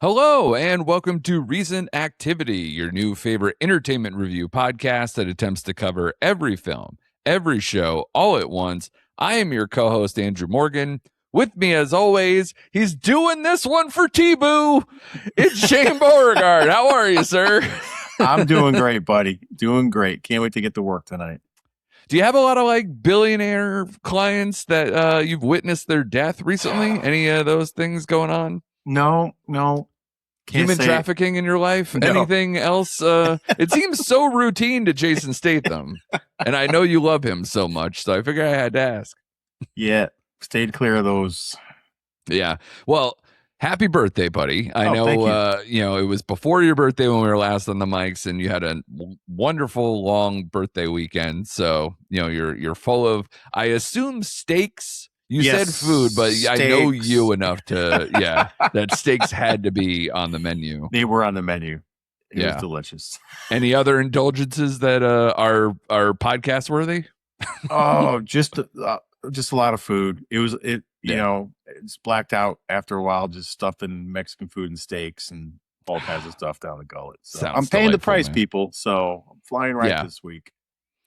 Hello, and welcome to Recent Activity, your new favorite entertainment review podcast that attempts to cover every film, every show, all at once. I am your co host, Andrew Morgan. With me, as always, he's doing this one for T-Boo. It's Shane Beauregard. How are you, sir? I'm doing great, buddy. Doing great. Can't wait to get to work tonight. Do you have a lot of billionaire clients that you've witnessed their death recently? Any of those things going on? No. Can't Human say trafficking in your life? No. Anything else? It seems so routine to Jason Statham. And I know you love him so much, so I figured I had to ask. Yeah, stayed clear of those. Yeah. Well, happy birthday, buddy. I know thank you. it was before your birthday when we were last on the mics, and you had a wonderful long birthday weekend. So, you're full of, I assume, steaks. You Yes, said food, but I know steaks. you enough to, that steaks had to be on the menu. They were on the menu. It Yeah. was delicious. Any other indulgences that are podcast worthy? Oh, just a lot of food. It's blacked out after a while, just stuffing Mexican food and steaks and all kinds of stuff down the gullet. So Sounds I'm paying the delightful, price, man. people. So I'm flying right this week.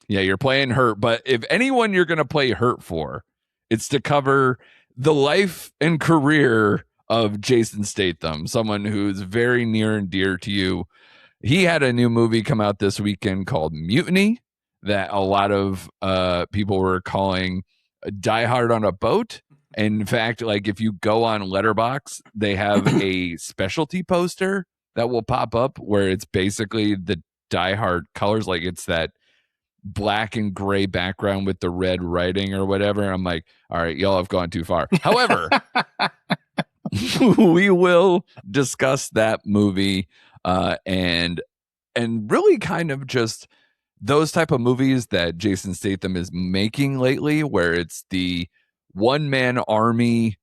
Yeah, you're playing hurt, but if anyone you're going to play hurt for, it's to cover the life and career of Jason Statham, someone who's very near and dear to you. He had a new movie come out this weekend called Mutiny that a lot of people were calling Die Hard on a Boat. And in fact, if you go on Letterboxd, they have a specialty poster that will pop up where it's basically the Die Hard colors, like it's that black and gray background with the red writing or whatever. And I'm like, all right, y'all have gone too far. However, we will discuss that movie and really kind of just those type of movies that Jason Statham is making lately, where it's the one-man army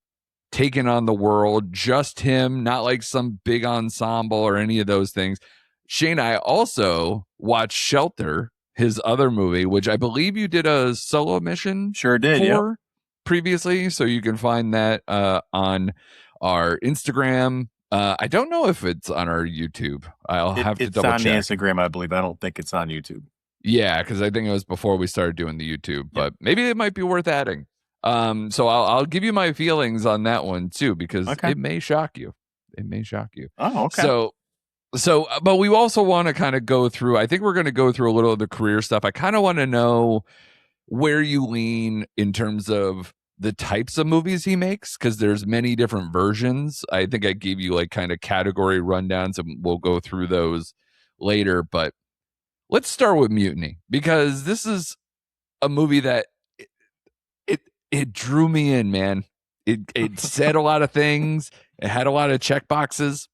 taking on the world, just him, not like some big ensemble or any of those things. Shane, I also watched Shelter, his other movie, which I believe you did a solo mission Sure did, for previously. So you can find that on our Instagram. I don't know if it's on our YouTube. I'll have to double check. It's on the Instagram, I believe. I don't think it's on YouTube. Yeah, because I think it was before we started doing the YouTube, but maybe it might be worth adding. So I'll give you my feelings on that one too, because it may shock you. It may shock you. Oh, okay. So, but we also want to kind of go through, I think we're going to go through a little of the career stuff. I kind of want to know where you lean in terms of the types of movies he makes, because there's many different versions. I think I gave you kind of category rundowns, and we'll go through those later. But let's start with Mutiny, because this is a movie that it drew me in, man. It said a lot of things. It had a lot of check boxes.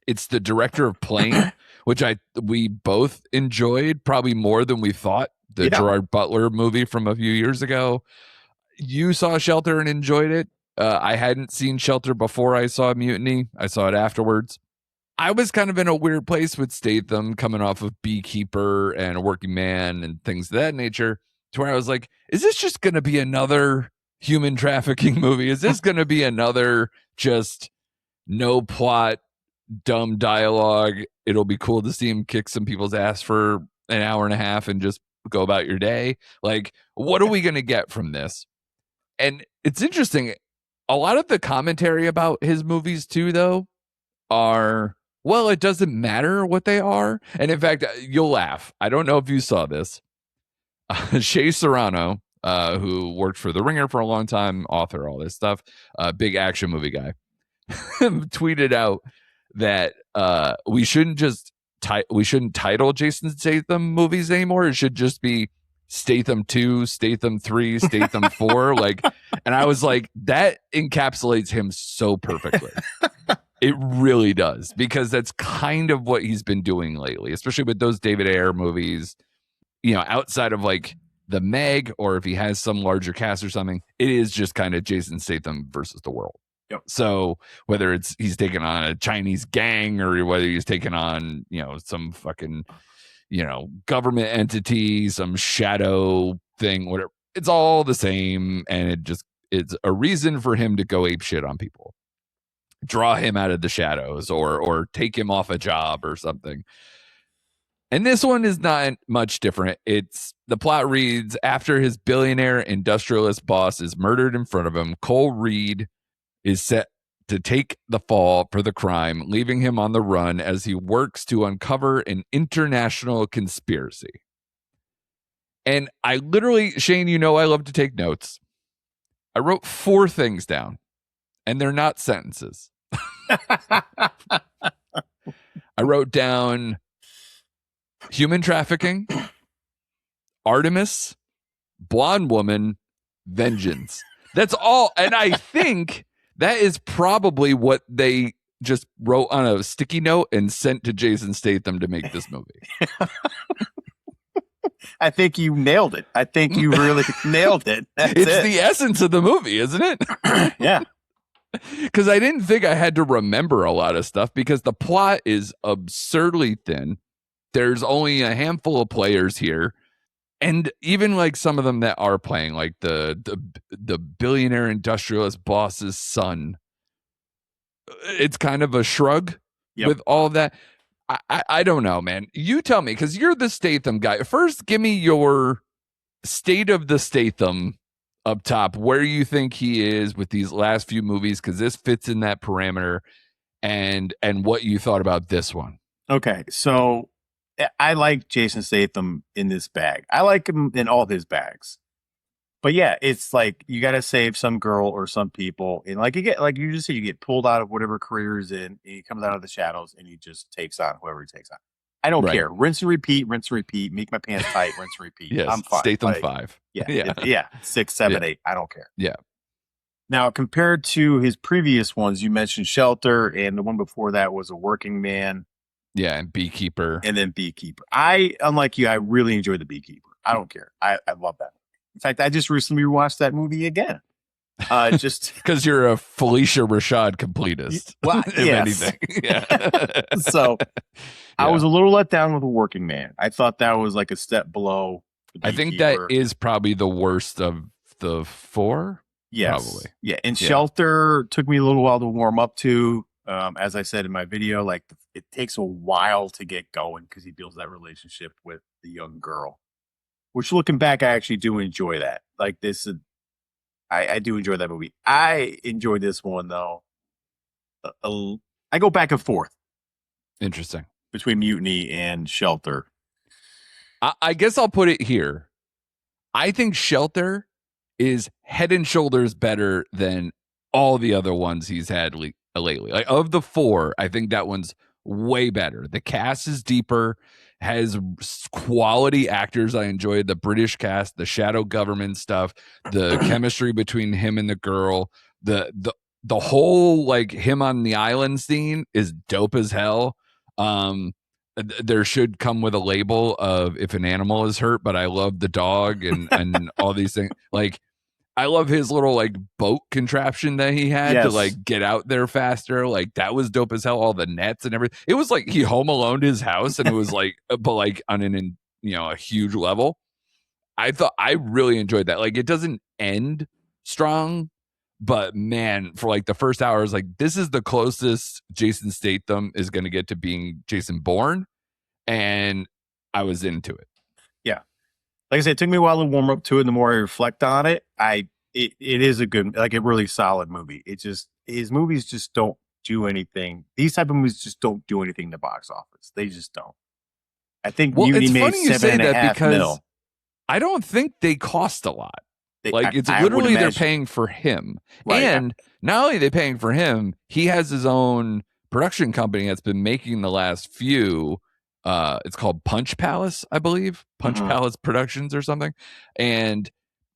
It's the director of Plane, which we both enjoyed probably more than we thought. The Gerard Butler movie from a few years ago. You saw Shelter and enjoyed it. I hadn't seen Shelter before I saw Mutiny. I saw it afterwards. I was kind of in a weird place with Statham, coming off of Beekeeper and A Working Man and things of that nature, to where I was like, is this just going to be another human trafficking movie? Is this going to be another just no plot, dumb dialogue? It'll be cool to see him kick some people's ass for an hour and a half and just go about your day. What are we going to get from this? And it's interesting. A lot of the commentary about his movies too, though, are, well, it doesn't matter what they are. And in fact, you'll laugh. I don't know if you saw this. Shea Serrano, who worked for The Ringer for a long time, author, all this stuff, big action movie guy, tweeted out that we shouldn't title Jason Statham movies anymore. It should just be Statham 2, Statham 3, Statham 4. And I was like, that encapsulates him so perfectly. It really does, because that's kind of what he's been doing lately, especially with those David Ayer movies, outside of the Meg, or if he has some larger cast or something, it is just kind of Jason Statham versus the world. Yep. So whether he's taking on a Chinese gang, or whether he's taking on, some fucking, government entity, some shadow thing, whatever, it's all the same. And it's a reason for him to go ape shit on people. draw him out of the shadows or take him off a job or something. And this one is not much different. It's the plot reads, after his billionaire industrialist boss is murdered in front of him, Cole Reed is set to take the fall for the crime, leaving him on the run as he works to uncover an international conspiracy. And I literally, Shane, you know I love to take notes. I wrote 4 things down, and they're not sentences. I wrote down human trafficking, Artemis, blonde woman, vengeance. That's all. And I think that is probably what they just wrote on a sticky note and sent to Jason Statham to make this movie. I think you nailed it. I think you really nailed it. It's the essence of the movie, isn't it? Yeah. Because I didn't think I had to remember a lot of stuff because the plot is absurdly thin. There's only a handful of players here. And even like some of them that are playing, like the billionaire industrialist boss's son, it's kind of a shrug with all of that. I don't know, man. You tell me, because you're the Statham guy. First, give me your state of the Statham up top, where you think he is with these last few movies, because this fits in that parameter, and what you thought about this one. Okay, so I like Jason Statham in this bag. I like him in all his bags. But yeah, it's like you got to save some girl or some people, and like you just said, you get pulled out of whatever career he's in, and he comes out of the shadows, and he just takes on whoever he takes on. I don't care. Rinse and repeat. Make my pants tight. Rinse and repeat. Yes, I'm fine. Statham 5. Yeah. 6, 7, 8. I don't care. Yeah. Now, compared to his previous ones, you mentioned Shelter, and the one before that was A Working Man. Yeah, and Beekeeper. And then Beekeeper. Unlike you, I really enjoyed The Beekeeper. I don't care. I love that. In fact, I just recently rewatched that movie again. Just because you're a Felicia Rashad completist. Well, if anything. Yeah. So I was a little let down with A Working Man. I thought that was like a step below. I think that is probably the worst of the 4. Yes. Probably. Yeah. And Shelter took me a little while to warm up to. As I said in my video, like it takes a while to get going because he builds that relationship with the young girl. Which, looking back, I actually do enjoy that. Like this, I do enjoy that movie. I enjoy this one though. I go back and forth. Interesting. Between Mutiny and Shelter. I guess I'll put it here. I think Shelter is head and shoulders better than all the other ones he's had lately. Like of the 4, I think that one's way better. The cast is deeper, has quality actors. I enjoyed the British cast, the shadow government stuff, the chemistry between him and the girl, the whole like him on the island scene is dope as hell. There should come with a label of if an animal is hurt, but I love the dog and all these things. Like I love his little like boat contraption that he had to like get out there faster. Like that was dope as hell. All the nets and everything. It was like he home alone his house, and it was like, but like on a huge level. I thought I really enjoyed that. Like it doesn't end strong, but man, for like the first hour, I was like, this is the closest Jason Statham is going to get to being Jason Bourne, and I was into it. Yeah. Like I said, it took me a while to warm up to it. And the more I reflect on it, it is a good, like a really solid movie. It just, his movies just don't do anything. These type of movies just don't do anything in the box office. They just don't. I think Mutiny made $7.5 million. I don't think they cost a lot. It's literally they're paying for him. Right, and not only are they paying for him, he has his own production company that's been making the last few. It's called Punch Palace, I believe. Punch Palace Productions or something. And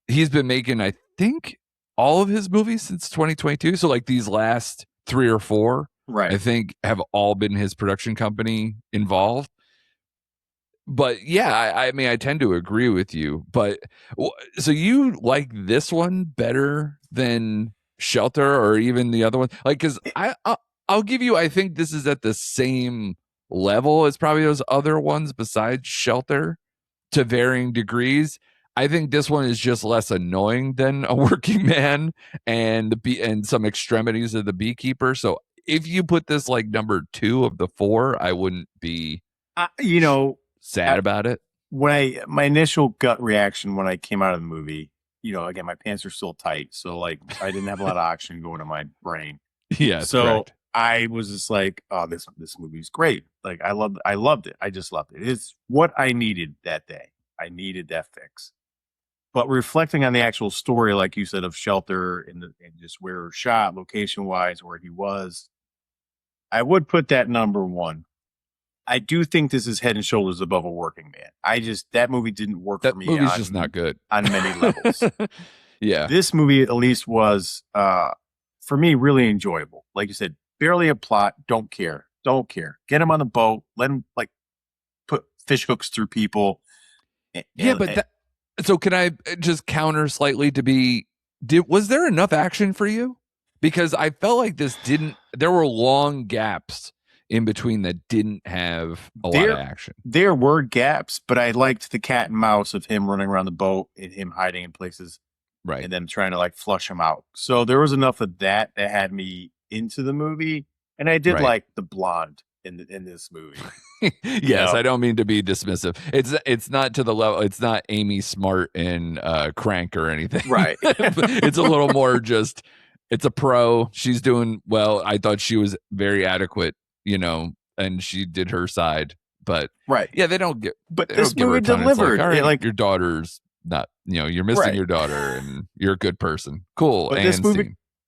he's been making, I think, all of his movies since 2022. So like these last 3 or 4, right, I think have all been his production company involved. But yeah, I mean, I tend to agree with you. But so you like this one better than Shelter or even the other one? Like, because I'll give you, I think this is at the same level as probably those other ones besides Shelter to varying degrees. I think this one is just less annoying than A Working Man and some extremities of The Beekeeper. So if you put this like number 2 of the 4, I wouldn't be You know, sad about it. when my initial gut reaction when I came out of the movie, again, my pants are still tight, so like I didn't have a lot of oxygen going to my brain. Yes, So correct. I was just like, oh, this movie's great. Like I loved it. I just loved it. It's what I needed that day. I needed that fix. But reflecting on the actual story, like you said, of Shelter and just where it was shot, location wise, where he was, I would put that number 1. I do think this is head and shoulders above a working man. That movie didn't work for That me movie's just not good on many levels. Yeah. This movie at least was for me really enjoyable. Like you said, barely a plot, don't care. Get him on the boat, let him like put fish hooks through people. Yeah, but so can I just counter slightly to be was there enough action for you? Because I felt like there were long gaps in between that didn't have a lot of action. There were gaps, but I liked the cat and mouse of him running around the boat and him hiding in places. Right. And then trying to like flush him out. So there was enough of that had me into the movie. And I did like the blonde in this movie. Yes, I don't mean to be dismissive. It's not to the level. It's not Amy Smart in Crank or anything. Right. It's a little more just. It's a pro. She's doing well. I thought she was very adequate, and she did her side. But yeah, they don't get. But this movie delivered. All right, like your daughter's not. You're missing your daughter, and you're a good person. Cool. But and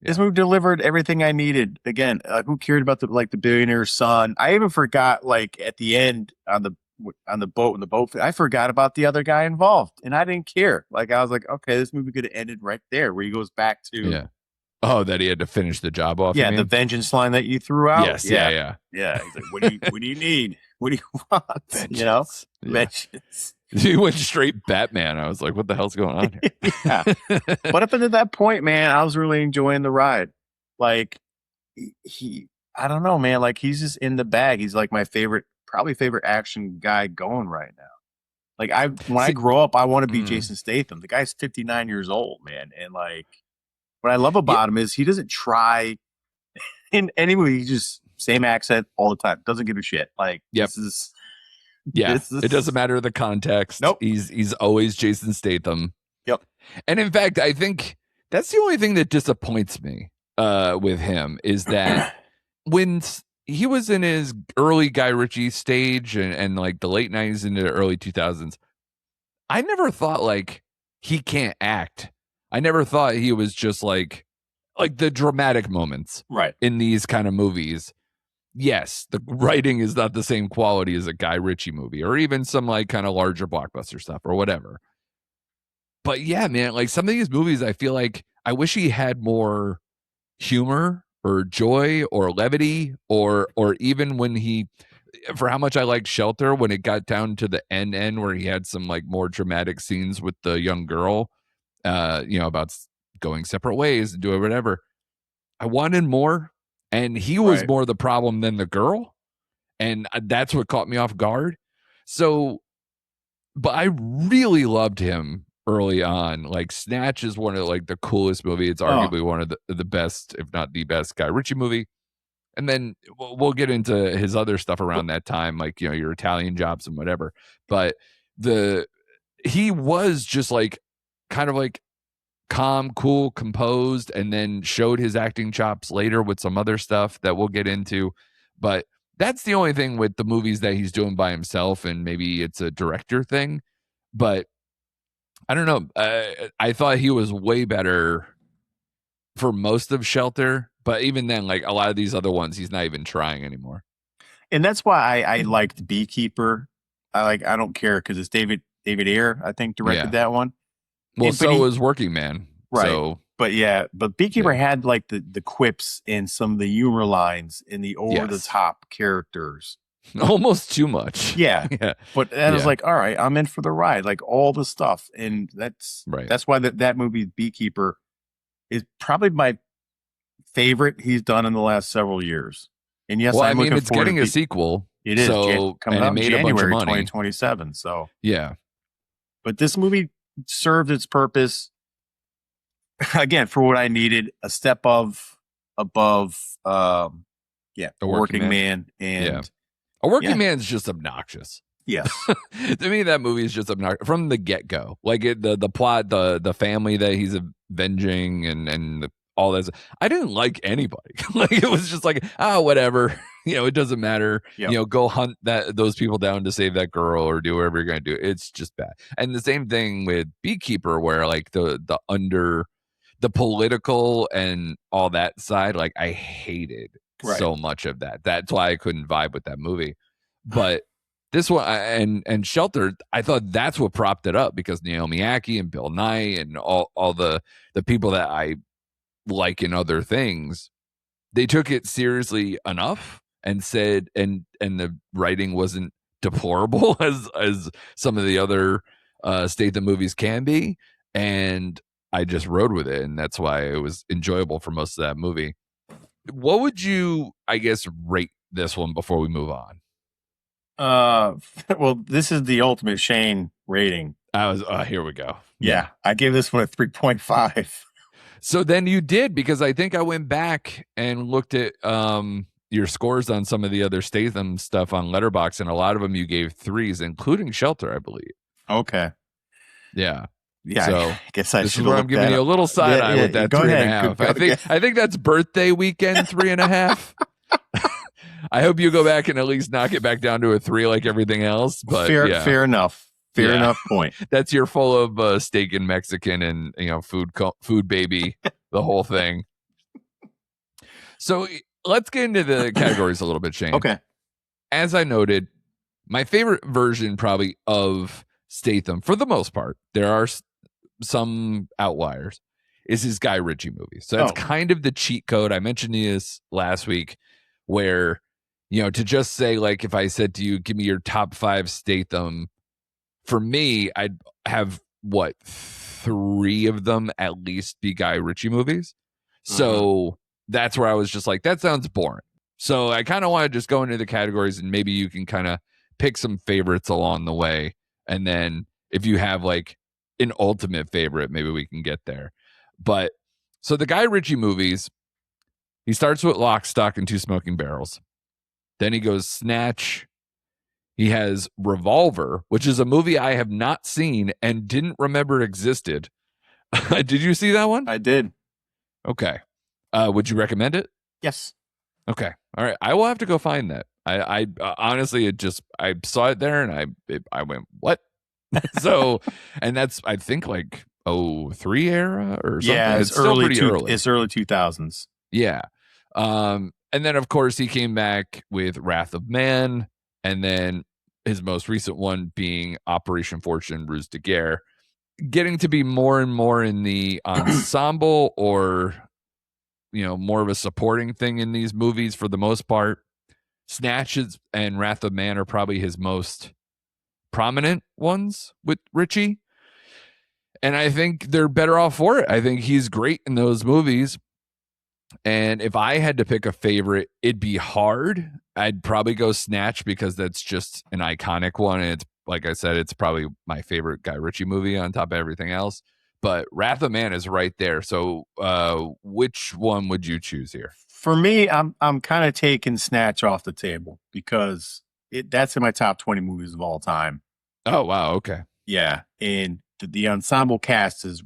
this movie delivered everything I needed. Again, who cared about the billionaire's son? I even forgot like at the end on the boat. I forgot about the other guy involved, and I didn't care. Like I was like, okay, this movie could have ended right there, where he goes back to Oh, that he had to finish the job off. Yeah, the vengeance line that you threw out. Yes, yeah. He's like, what do you need? What do you want? Vengeance. Vengeance. He went straight Batman. I was like, what the hell's going on here? Yeah. But up until that point, man, I was really enjoying the ride. Like I don't know, man. Like he's just in the bag. He's like my probably favorite action guy going right now. Like when I grow up, I want to be Jason Statham. The guy's 59 years old, man. And like, what I love about him is he doesn't try in any movie. He just same accent all the time. Doesn't give a shit. Like this is it doesn't matter the context. Nope. He's always Jason Statham. Yep. And in fact, I think that's the only thing that disappoints me with him is that when he was in his early Guy Ritchie stage and like the late 90s into the early 2000s, I never thought like he can't act. I never thought he was just like the dramatic moments in these kind of movies. Yes, the writing is not the same quality as a Guy Ritchie movie or even some like kind of larger blockbuster stuff or whatever. But yeah, man, like some of these movies, I feel like I wish he had more humor or joy or levity or even when for how much I like Shelter, when it got down to the end where he had some like more dramatic scenes with the young girl, about going separate ways and doing whatever. I wanted more, and he was more the problem than the girl, and that's what caught me off guard. So, but I really loved him early on. Like Snatch is one of like the coolest movie. It's arguably one of the best, if not the best, Guy Ritchie movie. And then we'll get into his other stuff around that time, like your Italian Jobs and whatever. But he was just like kind of like calm, cool, composed, and then showed his acting chops later with some other stuff that we'll get into. But that's the only thing with the movies that he's doing by himself, and maybe it's a director thing. But I don't know. I thought he was way better for most of Shelter, but even then, like a lot of these other ones, he's not even trying anymore. And that's why I liked Beekeeper. I don't care because it's David Ayer, I think, directed that one. Well, so was Working Man. Right. So, but Beekeeper had like the quips and some of the humor lines in the over the top characters. Almost too much. Yeah. But I was like, all right, I'm in for the ride. Like all the stuff. And that's why that movie Beekeeper is probably my favorite he's done in the last several years. And yes, well, I mean, it's getting a sequel. It is. So, coming and out it made January a bunch of money. 2027. So yeah. But this movie served its purpose. Again, for what I needed, a step above Yeah, A a Working working Man? man, Yeah. and A Working yeah, Man's just obnoxious. yes, To me, that movie is just obnoxious from the get go. Like the plot, the family that he's avenging, and all this. I didn't like anybody. Like it was just like whatever. It doesn't matter. yep, Go hunt those people down to save that girl or do whatever you're gonna do. It's just bad. And the same thing with Beekeeper, where like the political and all that side, like I hated right. so much of that. That's why I couldn't vibe with that movie. But this one and Shelter, I thought that's what propped it up because Naomi Ackie and Bill Nye and all the people that I like in other things, they took it seriously enough and said and the writing wasn't deplorable as some of the other Statham movies can be, and I just rode with it, and that's why it was enjoyable for most of that movie. What would you, I guess, rate this one before we move on? Well, this is the ultimate Shane rating. I was here we go. Yeah, I gave this one a 3.5. So then you did, because I think I went back and looked at your scores on some of the other Statham stuff on Letterboxd, and a lot of them you gave threes, including Shelter, I believe. Okay. Yeah. Yeah, So I guess I this is should where have I'm looked giving that you a up. little side eye with that go 3.5. ahead. Go ahead. I think that's birthday weekend 3.5. I hope you go back and at least knock it back down to a 3 like everything else. But yeah, Fair enough. Fair Yeah. enough point. that's your full of steak and Mexican and food baby, the whole thing. So let's get into the categories a little bit, Shane. Okay. As I noted, my favorite version probably of Statham, for the most part, there are some outliers, is his Guy Ritchie movies. So that's kind of the cheat code. I mentioned this last week where, to just say, like, if I said to you, give me your top 5 Statham, for me, I'd have, 3 of them at least be Guy Ritchie movies. So that's where I was just like, that sounds boring. So I kind of want to just go into the categories and maybe you can kind of pick some favorites along the way. And then if you have like an ultimate favorite, maybe we can get there. But so the Guy Ritchie movies, he starts with Lock, Stock, and Two Smoking Barrels. Then he goes Snatch. He has Revolver, which is a movie I have not seen and didn't remember existed. Did you see that one? I did. Okay. Would you recommend it? Yes. Okay. All right. I will have to go find that. I honestly, I saw it there and I went, what? So, and that's, I think like, 03 era or something. Yeah, it's still pretty early. It's early 2000s. Yeah. And then of course he came back with Wrath of Man, and then his most recent one being Operation Fortune, Ruse de Guerre, getting to be more and more in the ensemble or, more of a supporting thing in these movies for the most part. Snatches and Wrath of Man are probably his most prominent ones with Ritchie. And I think they're better off for it. I think he's great in those movies. And if I had to pick a favorite, it'd be hard. I'd probably go Snatch because that's just an iconic one. And it's, like I said, it's probably my favorite Guy Ritchie movie on top of everything else. But Wrath of Man is right there. So which one would you choose here? For me, I'm kind of taking Snatch off the table because that's in my top 20 movies of all time. Oh, wow. Okay. Yeah. And the ensemble cast is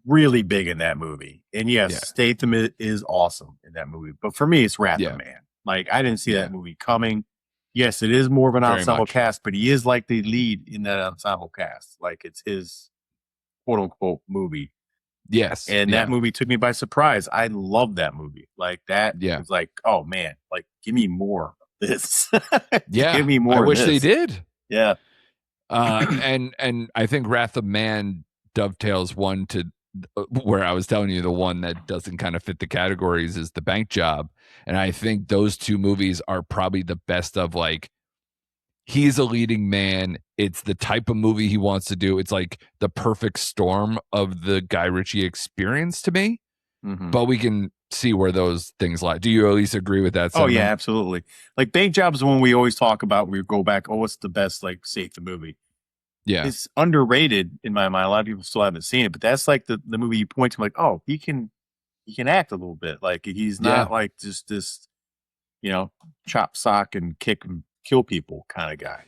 really big in that movie. And yes, Statham is awesome in that movie. But for me, it's Wrath of Man. Like, I didn't see that movie coming. Yes, it is more of an ensemble cast, but he is like the lead in that ensemble cast. Like, it's his quote unquote movie. Yes. And that movie took me by surprise. I love that movie. Like, that was like, oh man, like, give me more of this. Give me more. I wish they did. Yeah. And I think Wrath of Man dovetails one to where I was telling you the one that doesn't kind of fit the categories is The Bank Job. And I think those two movies are probably the best of, like, he's a leading man. It's the type of movie he wants to do. It's like the perfect storm of the Guy Ritchie experience to me. But we can see where those things lie. Do you at least agree with that? Oh yeah, absolutely. Like, Bank Job is the one we always talk about. We go back, what's the best, like, Statham movie? Yeah. It's underrated in my mind. A lot of people still haven't seen it, but that's like the movie you point to, like, oh, he can act a little bit. Like, he's not like just this chop sock and kick and kill people kind of guy.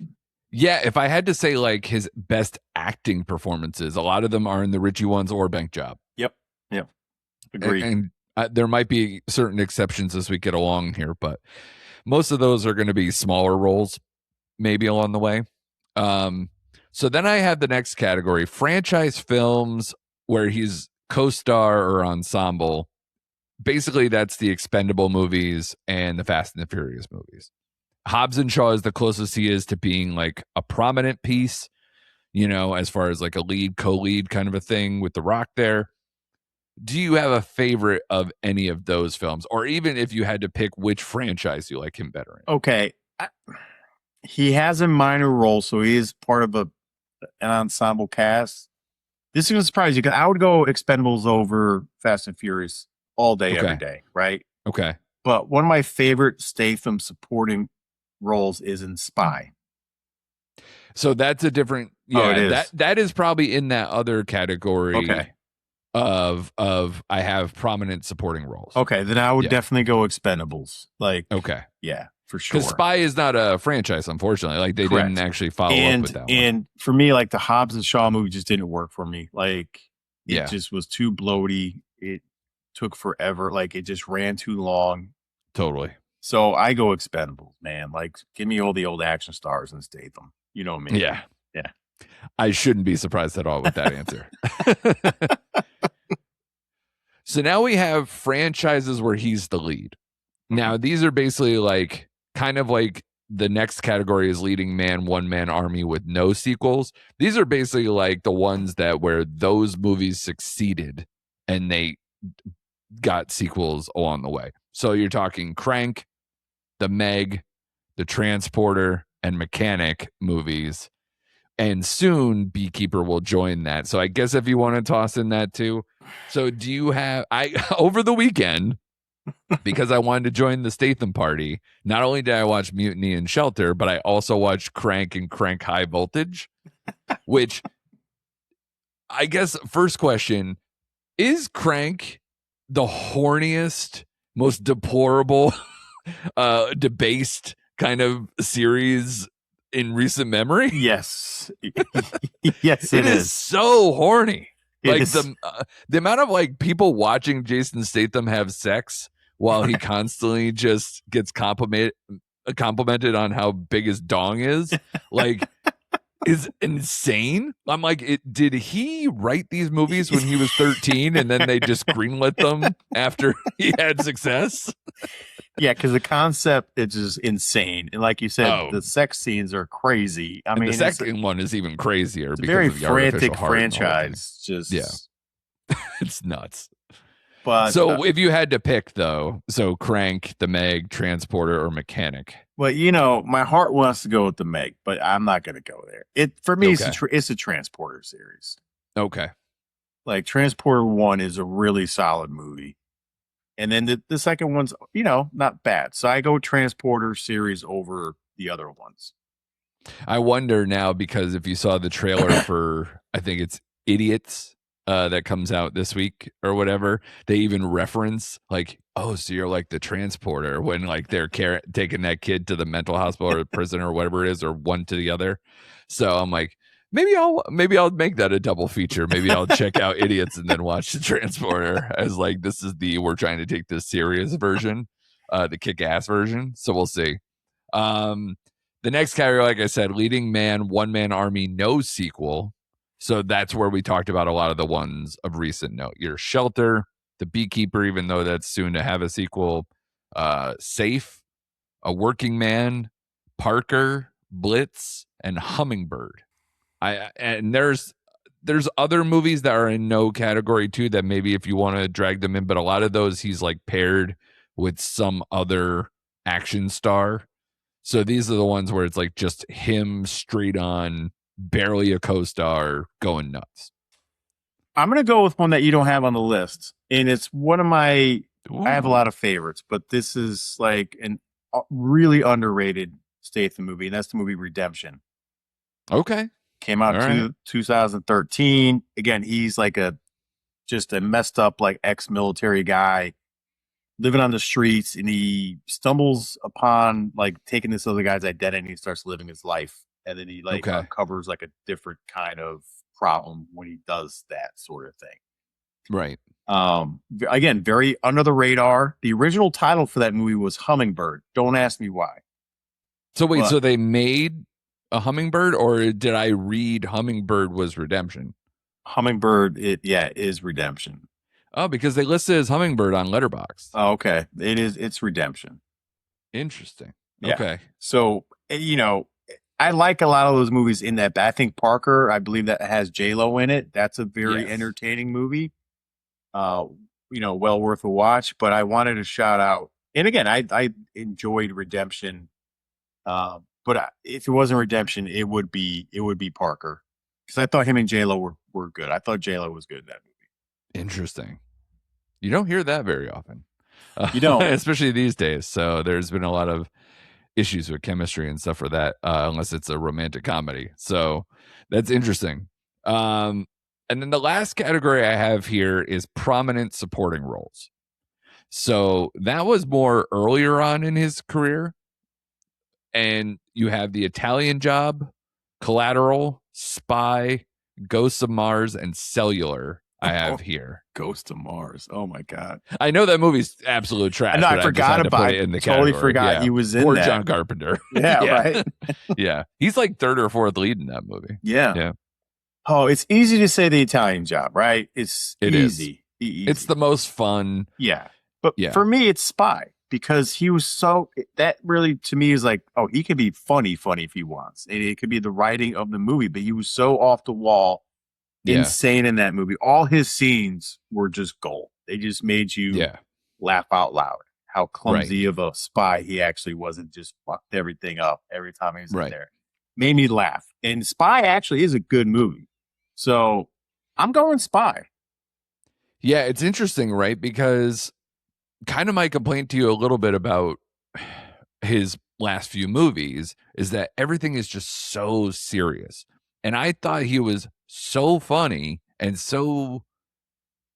Yeah, if I had to say like his best acting performances, a lot of them are in the Richie ones or Bank Job. Yep. Agree. And there might be certain exceptions as we get along here, but most of those are going to be smaller roles, maybe along the way. So then I have the next category, franchise films where he's co-star or ensemble. Basically, that's the Expendable movies and the Fast and the Furious movies. Hobbs and Shaw is the closest he is to being like a prominent piece, as far as like a lead, co-lead kind of a thing with The Rock there. Do you have a favorite of any of those films? Or even if you had to pick which franchise you like him better in? Okay. He has a minor role, so he is part of an ensemble cast. This is going to surprise you because I would go Expendables over Fast and Furious all day, every day, right? Okay. But one of my favorite Statham supporting roles is in Spy. So that's a different. Yeah, it is. That is probably in that other category. Okay. Of I have prominent supporting roles. Okay, then I would definitely go Expendables. Okay. Yeah, for sure. Because Spy is not a franchise, unfortunately. Like they didn't actually follow up with that one. And for me, like the Hobbs and Shaw movie just didn't work for me. Like it just was too bloaty. It took forever. Like it just ran too long. Totally. So I go Expendables, man. Like give me all the old action stars and Statham. You know me. Yeah. I shouldn't be surprised at all with that answer. So now we have franchises where he's the lead. Now, these are basically like kind of like the next category is leading man, one man army with no sequels. These are basically like the ones that where those movies succeeded and they got sequels along the way. So you're talking Crank, The Meg, The Transporter, and Mechanic movies. And soon Beekeeper will join that. So I guess if you want to toss in that too. So do you have over the weekend, because I wanted to join the Statham party, not only did I watch Mutiny and Shelter, but I also watched Crank and Crank High Voltage, which I guess first question, is Crank the horniest, most deplorable, debased kind of series in recent memory? Yes. Yes, it is so horny. Like the amount of like people watching Jason Statham have sex while he constantly just gets complimented on how big his dong is, like is insane. I'm like, did he write these movies when he was 13 and then they just greenlit them after he had success? Yeah, because the concept is just insane, and like you said, the sex scenes are crazy. I mean, the second one is even crazier. It's a very frantic franchise. Just it's nuts. But so, if you had to pick, though, so Crank, The Meg, Transporter, or Mechanic. Well, my heart wants to go with The Meg, but I'm not going to go there. For me, it's a Transporter series. Okay, like Transporter 1 is a really solid movie. And then the second one's, not bad. So I go Transporter series over the other ones. I wonder now, because if you saw the trailer for, I think it's Idiots, that comes out this week or whatever, they even reference like, oh, so you're like the Transporter when like they're taking that kid to the mental hospital or prison or whatever it is, or one to the other. So I'm like, maybe I'll make that a double feature. Maybe I'll check out Idiots and then watch the Transporter as like, this is we're trying to take this serious version, the kick-ass version. So we'll see. The next category, like I said, leading man, one man army, no sequel. So that's where we talked about a lot of the ones of recent note. Your Shelter, The Beekeeper, even though that's soon to have a sequel, Safe, A Working Man, Parker, Blitz, and Hummingbird. And there's other movies that are in no category too that maybe if you want to drag them in, but a lot of those he's like paired with some other action star. So these are the ones where it's like just him straight on, barely a co-star, going nuts. I'm going to go with one that you don't have on the list. And it's one of my, I have a lot of favorites, but this is like a really underrated Statham movie. And that's the movie Redemption. Okay. Came out 2013. Again, he's like just a messed up, like ex-military guy. living on the streets, and he stumbles upon like taking this other guy's identity, and he starts living his life, and then he like Okay. uncovers like a different kind of problem when he does that sort of thing. Right. Again, very under the radar. The original title for that movie was Hummingbird. Don't ask me why. So wait, But so they made a Hummingbird, or did I read Hummingbird was Redemption? Hummingbird, is Redemption. Oh, because they listed as Hummingbird on Letterboxd. Oh, okay, it's Redemption. Interesting. Yeah. Okay. So I like a lot of those movies in that. But I think Parker, I believe that has J-Lo in it. That's a very Yes. entertaining movie. Well worth a watch. But I wanted to shout out, and again, I enjoyed Redemption. But if it wasn't Redemption, it would be Parker, because I thought him and J-Lo were good. I thought J-Lo was good in that movie. Interesting. You don't hear that very often. You don't. Especially these days. So there's been a lot of issues with chemistry and stuff for that, unless it's a romantic comedy. So that's interesting. And then the last category I have here is prominent supporting roles. So that was more earlier on in his career. And you have The Italian Job, Collateral, Spy, Ghosts of Mars, and Cellular. I have here. Ghost of Mars. Oh my god! I know that movie's absolute trash. I forgot about it. In the Totally category. forgot he was in Poor that. John Carpenter. Yeah, right. Yeah, he's like third or fourth lead in that movie. Yeah. Oh, it's easy to say The Italian Job, right? It easy. It's the most fun. Yeah, but Yeah. for me, it's Spy, because he was that really to me is like, oh, he could be funny if he wants, and it could be the writing of the movie, but he was so off the wall. Yeah. Insane in that movie. All his scenes were just gold. They just made you laugh out loud. How clumsy of a spy he actually was, and just fucked everything up every time he was in there. Made me laugh. And Spy actually is a good movie. So I'm going Spy. Yeah, it's interesting, right? Because kind of my complaint to you a little bit about his last few movies is that everything is just so serious. And I thought he was so funny and so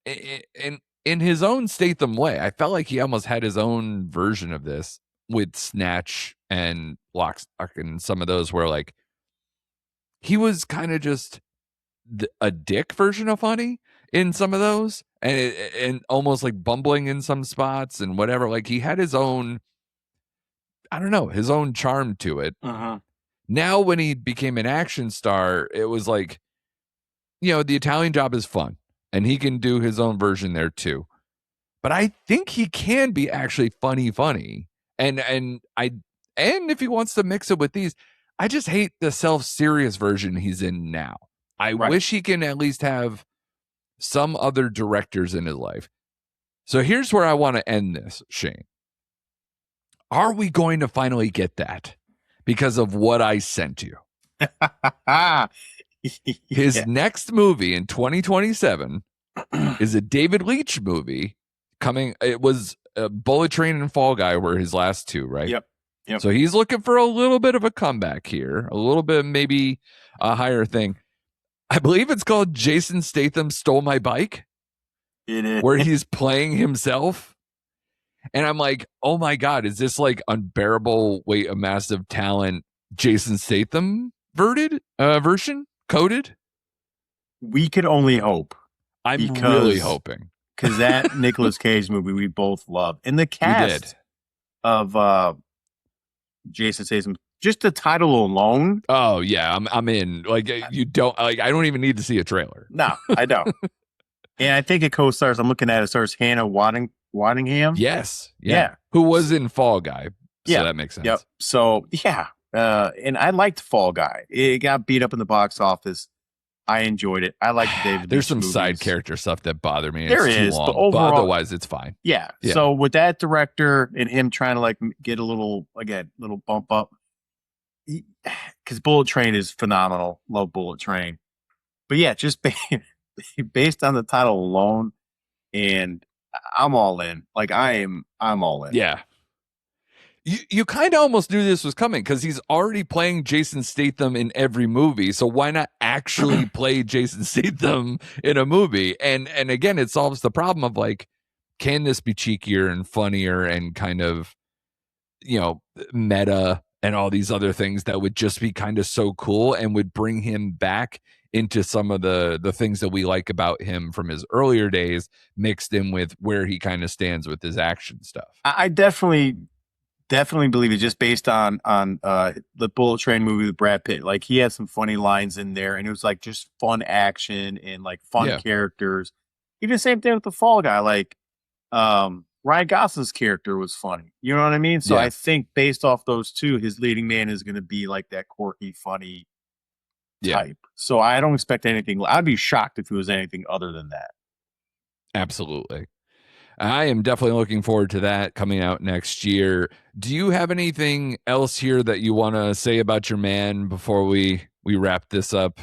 in his own Statham way. I felt like he almost had his own version of this with Snatch and Lock, Stock and some of those where like he was kind of just a dick version of funny in some of those, and almost like bumbling in some spots and whatever. Like he had his own, I don't know, his own charm to it. Now, when he became an action star, it was like, The Italian Job is fun, and he can do his own version there too. But I think he can be actually funny, and if he wants to mix it with these, I just hate the self-serious version he's in now. I wish he can at least have some other directors in his life. So here's where I want to end this, Shane. Are we going to finally get that? Because of what I sent you. His next movie in 2027 is a David Leitch movie coming. It was Bullet Train and Fall Guy were his last two, right? Yep. So he's looking for a little bit of a comeback here, a little bit, maybe a higher thing. I believe it's called Jason Statham Stole My Bike. It is. Where he's playing himself. And I'm like, oh my God, is this like unbearable weight of massive talent Jason Statham version? Coded? We could only hope. I'm really hoping. Because that Nicolas Cage movie we both love. And the cast of Jason Statham, just the title alone. Oh yeah, I'm in. Like you don't like. I don't even need to see a trailer. No, I don't. And I think it co-stars. I'm looking at it. Stars Hannah Waddingham. Yes. Yeah. Who was in Fall Guy? So that makes sense. Yep. So and I liked Fall Guy. It got beat up in the box office. I enjoyed it. I liked David. There's some side character stuff that bother me. There it's is, too long, but overall, otherwise it's fine. Yeah. So with that director and him trying to like get a little bump up, because Bullet Train is phenomenal. Love Bullet Train, but yeah, just based on the title alone, and I'm all in. Like I'm all in. Yeah. You kind of almost knew this was coming because he's already playing Jason Statham in every movie. So why not actually play Jason Statham in a movie? And again, it solves the problem of like, can this be cheekier and funnier and kind of, meta and all these other things that would just be kind of so cool and would bring him back into some of the things that we like about him from his earlier days, mixed in with where he kind of stands with his action stuff. I definitely believe it, just based on the Bullet Train movie with Brad Pitt. Like, he had some funny lines in there, and it was like just fun action and like fun Yeah. characters. Even the same thing with the Fall Guy. Like, Ryan Gosling's character was funny. You know what I mean? So Yeah. I think based off those two, his leading man is going to be like that quirky, funny type. So I don't expect anything. I'd be shocked if it was anything other than that. Absolutely. I am definitely looking forward to that coming out next year. Do you have anything else here that you want to say about your man before we wrap this up?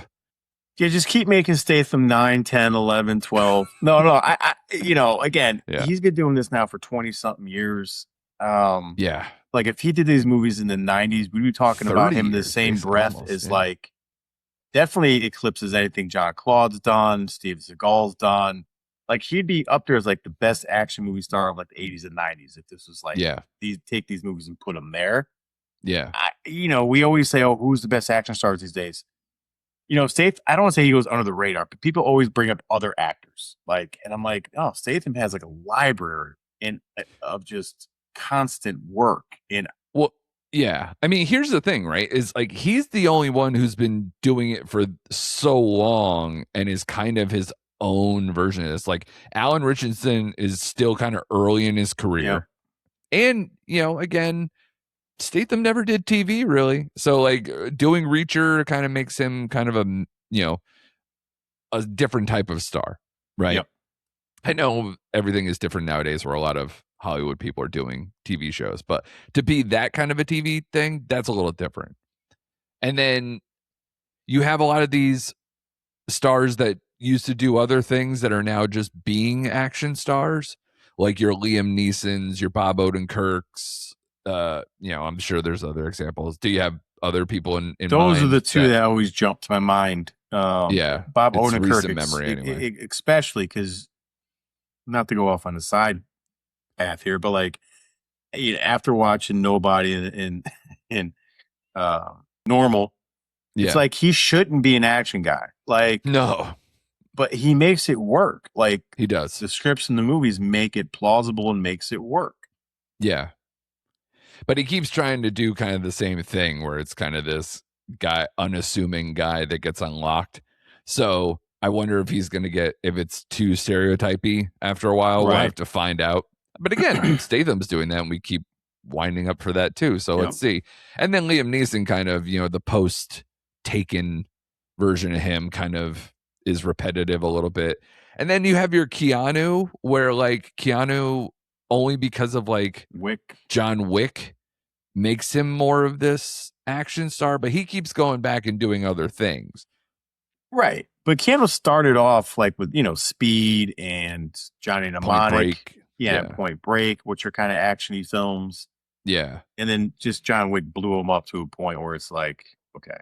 Yeah, just keep making Statham 9, 10, 11, 12. No, again, Yeah. he's been doing this now for 20 something years. Yeah. Like, if he did these movies in the 90s, we'd be talking about him in the same breath as like, definitely eclipses anything John Claude's done, Steve Seagal's done. Like, he'd be up there as like the best action movie star of like the 80s and 90s if this was like, take these movies and put them there. Yeah. We always say, oh, who's the best action stars these days? Statham, I don't want to say he goes under the radar, but people always bring up other actors. Like, and I'm like, oh, Statham has like a library of just constant work. Well, yeah. I mean, here's the thing, right? Is like, he's the only one who's been doing it for so long and is kind of his own version of this. Like, Alan Richardson is still kind of early in his career. Yep. And, again, Statham never did TV really. So like, doing Reacher kind of makes him kind of a different type of star, right? Yep. I know everything is different nowadays where a lot of Hollywood people are doing TV shows, but to be that kind of a TV thing, that's a little different. And then you have a lot of these stars that used to do other things that are now just being action stars, like your Liam Neesons, your Bob Odenkirks. I'm sure there's other examples. Do you have other people in those mind? Are the two that always jump to my mind. Bob Odenkirk, memory anyway. Especially because, not to go off on a side path here, but like, after watching Nobody in Normal, it's like he shouldn't be an action guy. Like, no, but he makes it work. Like, he does. The scripts in the movies make it plausible and makes it work. Yeah. But he keeps trying to do kind of the same thing where it's kind of this unassuming guy that gets unlocked. So I wonder if he's going to if it's too stereotypy after a while. Right. We'll have to find out. But again, Statham's doing that and we keep winding up for that too. So let's see. And then Liam Neeson kind of, the post-Taken version of him kind of is repetitive a little bit. And then you have your Keanu, where like Keanu, only because of like John Wick, makes him more of this action star, but he keeps going back and doing other things. Right. But Keanu started off like with, Speed and Johnny Mnemonic. Point Break, which are kind of actiony films. Yeah. And then just John Wick blew him up to a point where it's like, okay.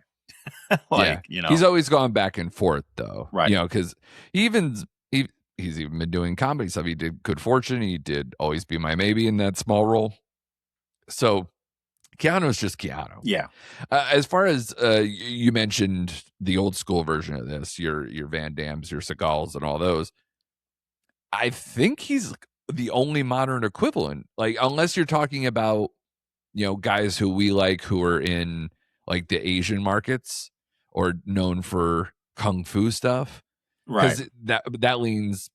He's always gone back and forth though. Right. Because he's even been doing comedy stuff. He did Good Fortune. He did Always Be My Maybe in that small role. So Keanu's just Keanu. Yeah. As far as you mentioned the old school version of this, your Van Dammes, your Seagals, and all those. I think he's the only modern equivalent. Like, unless you're talking about, guys who we like who are in like the Asian markets or known for kung fu stuff. Right. That leans,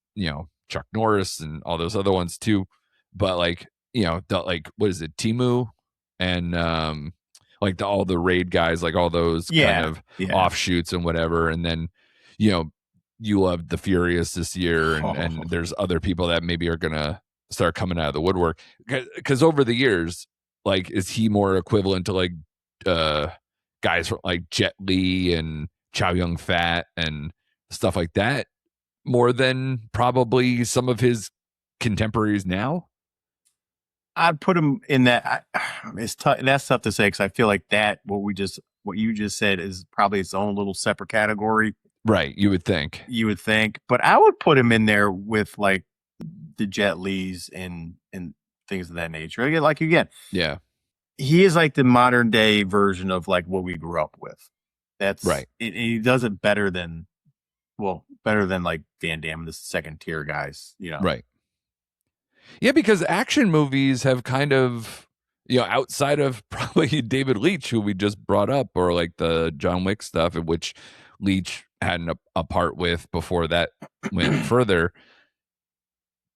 Chuck Norris and all those other ones too. But like, what is it, Timu and all the raid guys, like all those kind of offshoots and whatever. And then, you loved The Furious this year, and there's other people that maybe are gonna start coming out of the woodwork. Because over the years, like, is he more equivalent to like guys like Jet Li and Chow Yun Fat and stuff like that, more than probably some of his contemporaries now? I'd put him in that. It's tough. That's tough to say because I feel like what you just said is probably its own little separate category. Right. You would think. But I would put him in there with like the Jet Lis and things of that nature. Again, like again, Yeah. he is like the modern day version of like what we grew up with. That's Right. he does it better than better than like Van Damme, the second tier guys. You know, Right. Yeah, because action movies have kind of, outside of probably David Leitch, who we just brought up, or like the John Wick stuff, in which Leitch had a part with before that went further.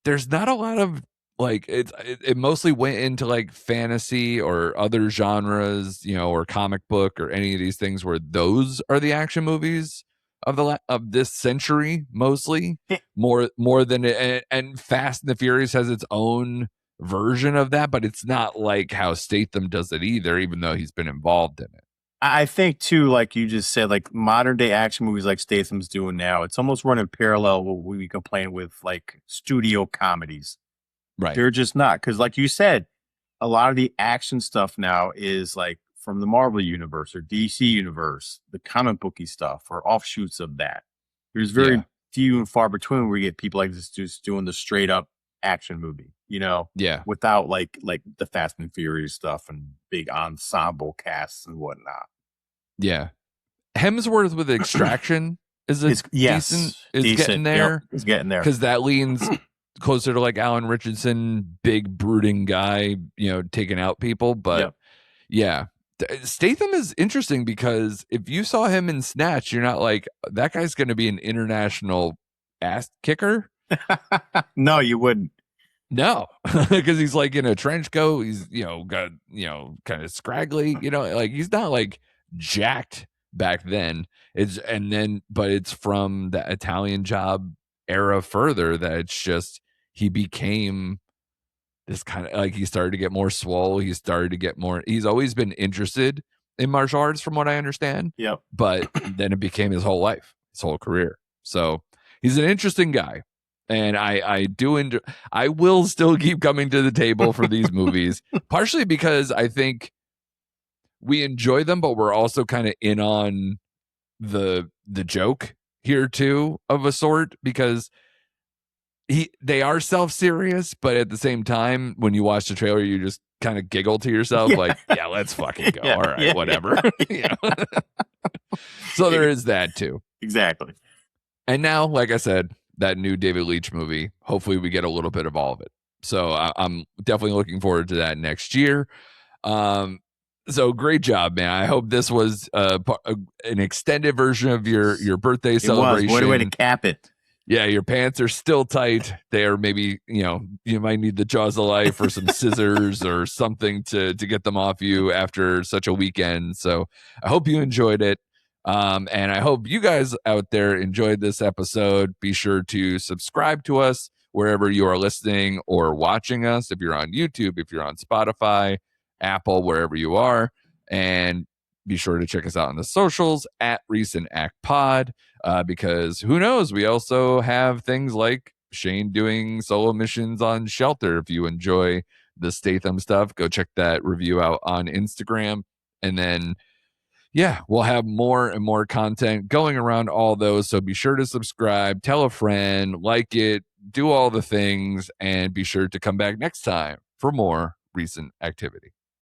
There's not a lot of like it mostly went into like fantasy or other genres, or comic book or any of these things where those are the action movies of of this century mostly more than and Fast and the Furious has its own version of that, but it's not like how Statham does it either, even though he's been involved in it. I think too, like you just said, like modern day action movies like Statham's doing now, it's almost running parallel what we complain with like studio comedies. Right. They're just not, because like you said, a lot of the action stuff now is like from the Marvel universe or DC universe, the comic booky stuff or offshoots of that. There's very Yeah. few and far between where you get people like this just doing the straight up action movie, Yeah. without like the Fast and Furious stuff and big ensemble casts and whatnot. Yeah. Hemsworth with Extraction is Yes, is getting decent. Yep, there. it's getting there. Because that leans closer to like Alan Richardson, big brooding guy, taking out people. But Yep. yeah, Statham is interesting because if you saw him in Snatch, you're not like, that guy's going to be an international ass kicker. No, you wouldn't. No, because he's like in a trench coat. He's, got, kind of scraggly, like he's not like jacked back then. But it's from the Italian Job era further that it's just, he became this kind of like, he started to get more swole. He started to get more, he's always been interested in martial arts from what I understand. Yep. But then it became his whole life, his whole career. So he's an interesting guy. And I do enjoy, I will still keep coming to the table for these movies, partially because I think we enjoy them, but we're also kind of in on the joke here too, of a sort, because they are self-serious, but at the same time, when you watch the trailer, you just kind of giggle to yourself, like, yeah, let's fucking go. Yeah, all right, yeah, whatever. yeah. So there is that too. Exactly. And now, like I said, that new David Leitch movie, hopefully we get a little bit of all of it. So I'm definitely looking forward to that next year. So great job, man. I hope this was an extended version of your birthday celebration. What a way to cap it. Yeah, your pants are still tight. They are maybe, you might need the jaws of life or some scissors or something to get them off you after such a weekend. So I hope you enjoyed it. And I hope you guys out there enjoyed this episode. Be sure to subscribe to us wherever you are listening or watching us. If you're on YouTube, if you're on Spotify, Apple, wherever you are. And be sure to check us out on the socials at Recent Act Pod, because who knows? We also have things like Shane doing solo missions on Shelter. If you enjoy the Statham stuff, go check that review out on Instagram. And then, yeah, we'll have more and more content going around all those. So be sure to subscribe, tell a friend, like it, do all the things, and be sure to come back next time for more recent activity.